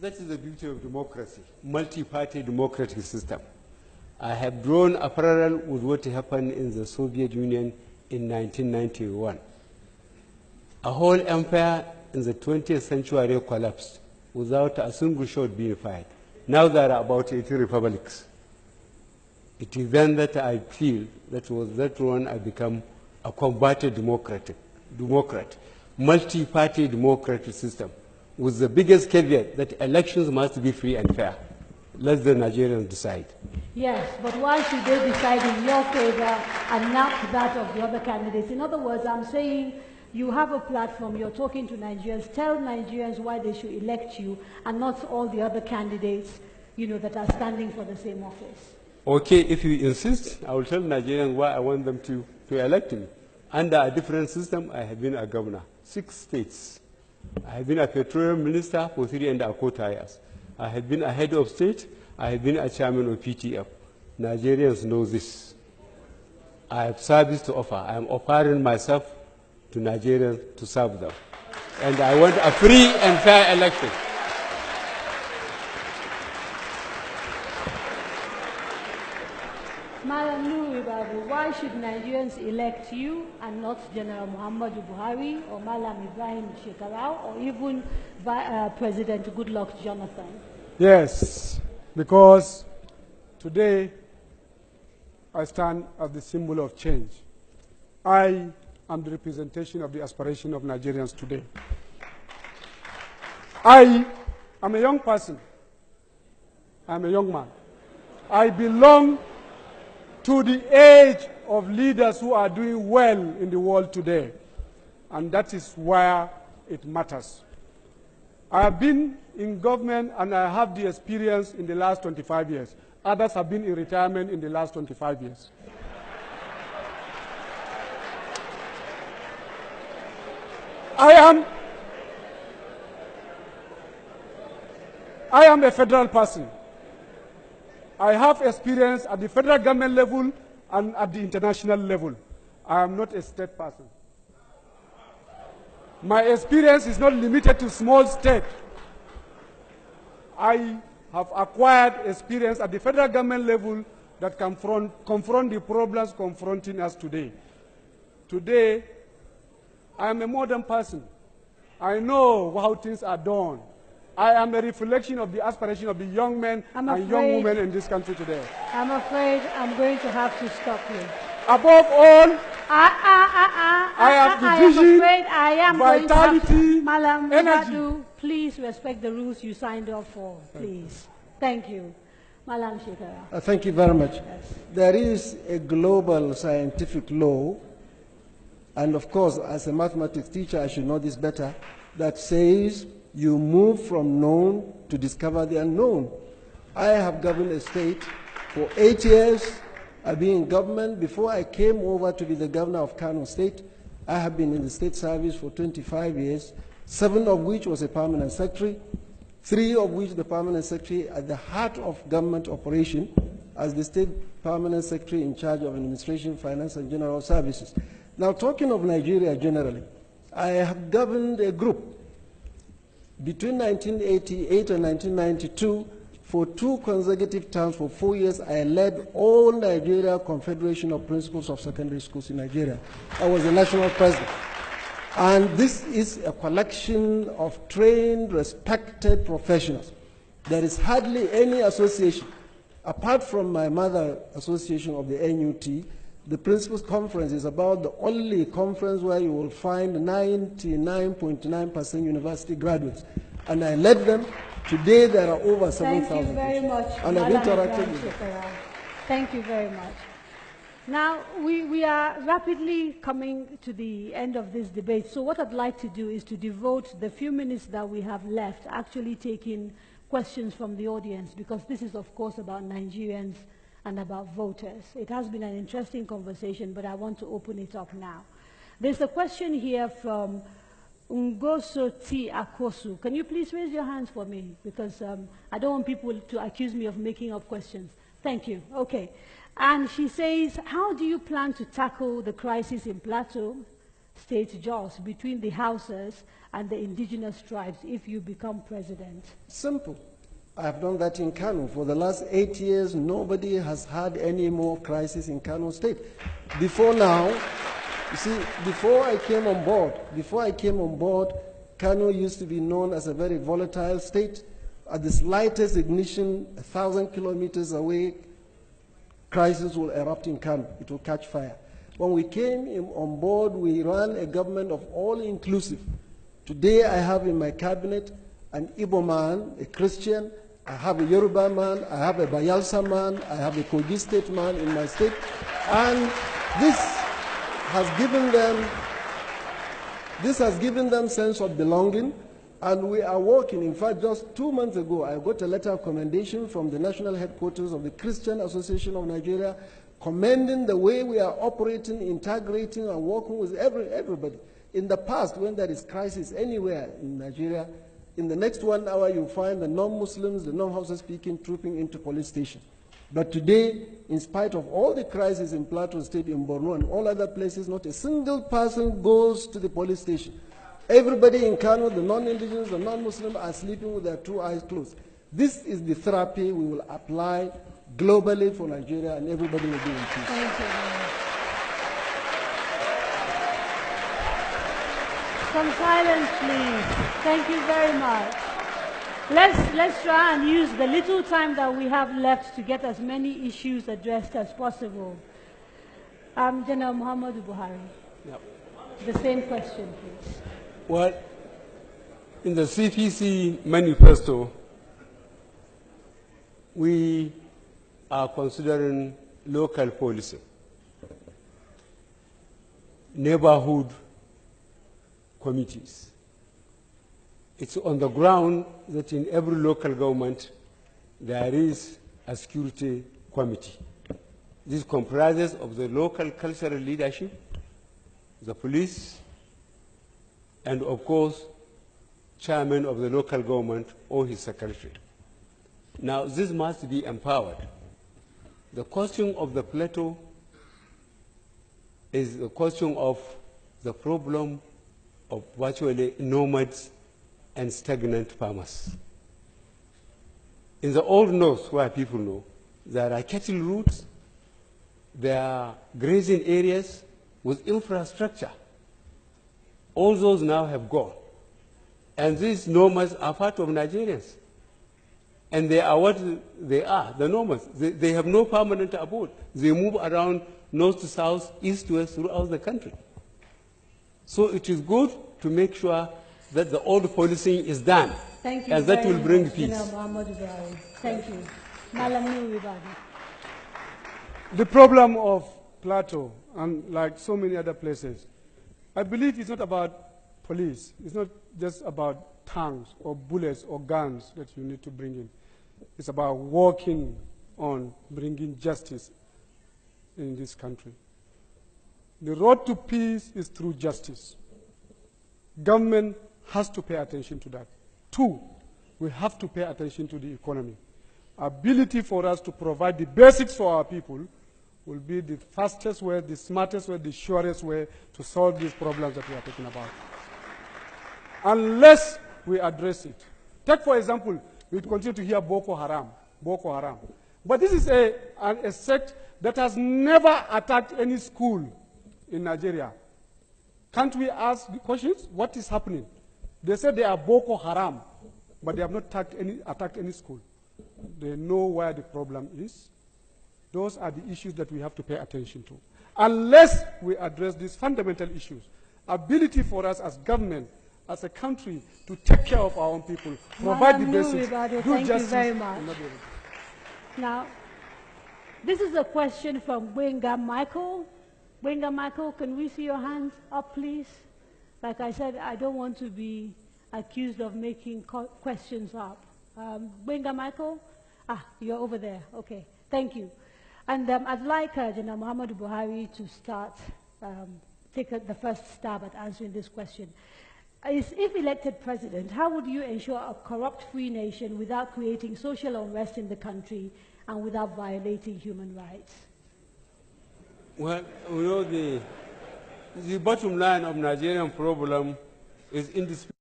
That is the beauty of democracy, multi-party democratic system. I have drawn a parallel with what happened in the Soviet Union in 1991. A whole empire in the 20th century collapsed without a single shot being fired. Now there are about 80 republics. It is then that I feel that was that one I become a converted democrat, multi-party democratic system, with the biggest caveat that elections must be free and fair. Let the Nigerians decide. Yes, but why should they decide in your favor and not that of the other candidates? In other words, I'm saying you have a platform, you're talking to Nigerians, tell Nigerians why they should elect you and not all the other candidates, that are standing for the same office. Okay, if you insist, I will tell Nigerians why I want them to elect me. Under a different system, I have been a governor, 6 states. I have been a petroleum minister for 3¼ years. I have been a head of state. I have been a chairman of PTF. Nigerians know this. I have service to offer. I am offering myself to Nigerians to serve them. And I want a free and fair election. Why should Nigerians elect you and not General Muhammadu Buhari or Malam Ibrahim Shekarau or even President Goodluck Jonathan? Yes, because today I stand as the symbol of change. I am the representation of the aspiration of Nigerians today. I am a young person. I am a young man. I belong to the age of leaders who are doing well in the world today. And that is where it matters. I have been in government and I have the experience in the last 25 years. Others have been in retirement in the last 25 years. I am a federal person. I have experience at the federal government level and at the international level. I am not a state person. My experience is not limited to small state. I have acquired experience at the federal government level that can confront the problems confronting us today. Today, I am a modern person. I know how things are done. I am a reflection of the aspiration of the young men and young women in this country today. I'm afraid I'm going to have to stop you. Above all, I have the vision, vitality, Malam energy. Muhammadu, please respect the rules you signed up for, please. Thank you. Malam Shekara. Thank you very much. Yes. There is a global scientific law, and of course, as a mathematics teacher, I should know this better, that says you move from known to discover the unknown. I have governed a state for 8 years. I've been in government. Before I came over to be the governor of Kano State, I have been in the state service for 25 years, 7 of which was a permanent secretary, 3 of which the permanent secretary at the heart of government operation as the state permanent secretary in charge of administration, finance, and general services. Now, talking of Nigeria generally, I have governed a group between 1988 and 1992, for 2 consecutive terms, for 4 years, I led all Nigeria Confederation of Principals of Secondary Schools in Nigeria. I was the national president. And this is a collection of trained, respected professionals. There is hardly any association, apart from my mother association of the NUT. The Principals Conference is about the only conference where you will find 99.9% university graduates. And I led them. Today there are over 7,000. Thank you very much. And I've interacted with them. Thank you very much. Now, we are rapidly coming to the end of this debate. So what I'd like to do is to devote the few minutes that we have left actually taking questions from the audience, because this is, of course, about Nigerians and about voters. It has been an interesting conversation, but I want to open it up now. There's a question here from Ngoso T. Akosu. Can you please raise your hands for me? Because I don't want people to accuse me of making up questions. Thank you. Okay. And she says, how do you plan to tackle the crisis in Plateau, state jaws between the Hausas and the indigenous tribes if you become president? Simple. I have done that in Kano. For the last 8 years, nobody has had any more crisis in Kano State. Before now, you see, before I came on board, Kano used to be known as a very volatile state. At the slightest ignition, 1,000 kilometers away, crisis will erupt in Kano. It will catch fire. When we came on board, we ran a government of all inclusive. Today I have in my cabinet an Igbo man, a Christian, I have a Yoruba man, I have a Bayelsa man, I have a Kogi State man in my state, and this has given them sense of belonging, and we are working. In fact, just 2 months ago, I got a letter of commendation from the national headquarters of the Christian Association of Nigeria, commending the way we are operating, integrating, and working with everybody. In the past, when there is crisis anywhere in Nigeria, in the next 1 hour, you find the non-Muslims, the non-Hausa speaking, trooping into police station. But today, in spite of all the crises in Plateau State, in Borno, and all other places, not a single person goes to the police station. Everybody in Kano, the non-indigenous, the non-Muslim, are sleeping with their 2 eyes closed. This is the therapy we will apply globally for Nigeria, and everybody will be in peace. Thank you. Some silence, please. Thank you very much. Let's try and use the little time that we have left to get as many issues addressed as possible. General Muhammadu Buhari. Yep. The same question, please. Well, in the CPC manifesto, we are considering local policy, neighborhood committees. It's on the ground that in every local government there is a security committee. This comprises of the local cultural leadership, the police, and of course, chairman of the local government or his secretary. Now, this must be empowered. The question of the plateau is the question of the problem of virtually nomads and stagnant farmers. In the old north, where people know, there are cattle routes, there are grazing areas with infrastructure. All those now have gone. And these nomads are part of Nigerians. And they are what they are, the nomads. They have no permanent abode. They move around north to south, east to west throughout the country. So it is good to make sure that the old policing is done. Thank you. And that will bring peace. Thank you. Malam Nuribadi. The problem of Plateau, and like so many other places, I believe it's not about police. It's not just about tanks or bullets or guns that you need to bring in. It's about working on bringing justice in this country. The road to peace is through justice. Government has to pay attention to that. 2, we have to pay attention to the economy. Ability for us to provide the basics for our people will be the fastest way, the smartest way, the surest way to solve these problems that we are talking about. Unless we address it. Take, for example, we continue to hear Boko Haram. But this is a sect that has never attacked any school in Nigeria. Can't we ask the questions? What is happening? They say they are Boko Haram, but they have not attacked any school. They know where the problem is. Those are the issues that we have to pay attention to. Unless we address these fundamental issues, ability for us as government, as a country, to take care of our own people, provide the basics, do justice. Thank you very much. Now, this is a question from Wenga Michael. Wenga Michael, can we see your hands up, please? Like I said, I don't want to be accused of making questions up. Wenga Michael? You're over there. Okay, thank you. And I'd like General Muhammadu Buhari to start, take the first stab at answering this question. If elected president, how would you ensure a corrupt-free nation without creating social unrest in the country and without violating human rights? Well, we know The bottom line of Nigerian problem is indisputable.